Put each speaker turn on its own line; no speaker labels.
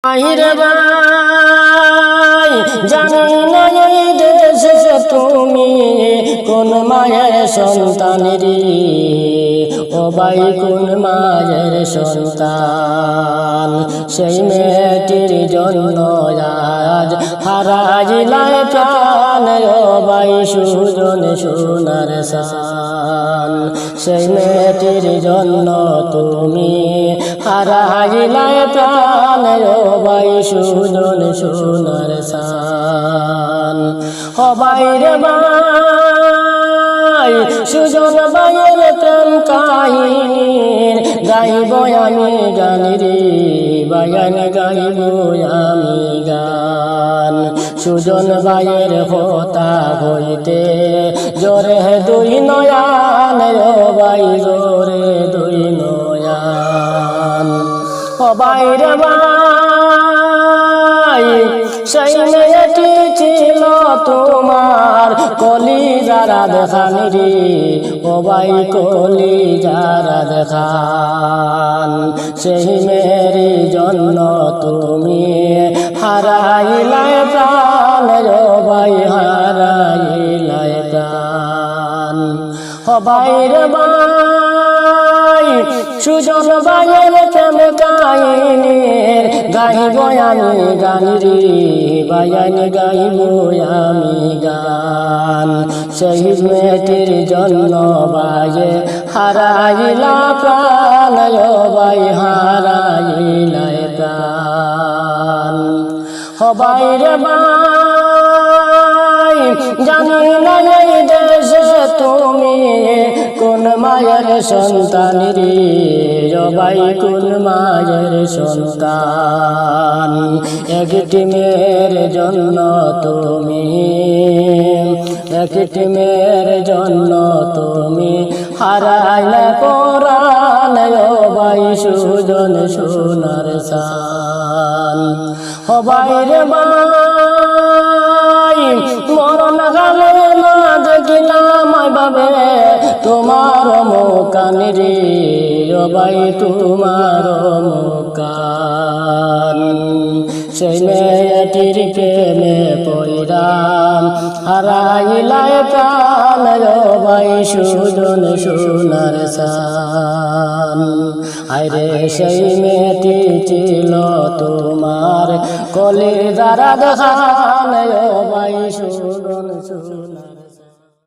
আহিরে ভাই জানি না এই দেশে তুমি কোন মায়ের সন্তানেরি ও ভাই কোন মায়ের সন্তান সেই মেয়েটির জন্য আজ হারাইলাই প্রাণ ও ভাই সুজন সোনার সান সেই মেয়েটির জন্য তুমি হারাইলাই প্রাণ ও ভাই সুজন সোনার সান ও ভাই রে ভাই সুজন ভাইয়ের প্রেম কাহিনীর গাইব আমি গান রে বায়ান গাইব আমি গান সুজন ভাইয়ের কথা হইতে জোরে দুই নয়ান ও ভাই জোরে দুই নয়ান ও ভাই রে ভাই সেই মেয়েটি ছিল তোমার কলি যারা দেখান রে ও ভাই কলি যারা দেখান সেই মেয়ের জন্য তুমি হারাইলাই প্রাণ ও ভাই হারাইলাই প্রাণ ও ভাই রে ভাই সুজন ভাইয়ের প্রেম কাহিনীর গাইব আমি গান রে বায়ান গাইব আমি গান সেই মেয়েটির জন্য ভাইয়ে হারাইলা প্রাণ ও ভাই হারাইলাই প্রাণ ও ভাই রে ভাই জানি না এই দেশে তুমি কোন মায়ের সন্তান রে ও ভাই কোন মায়ের সন্তান একটি মেয়ের জন্য তুমি একটি মেয়ের জন্য তুমি হারাইলে পরাণ ও ভাই সুজন সোনার সান ও ভাই রে ভাই মরণ গালে না দেখিলাম ভাবে তোমার মুখান রে ও ভাই তোমার মুখান সেই মেয়েটির প্রেমে পইরাম হারাইলাই প্রাণ ও ভাই সুজন সোনার সান আরে সেই মেয়েটি ছিল তোমার কলি যারা দেখান ও ভাই সুজন সোনার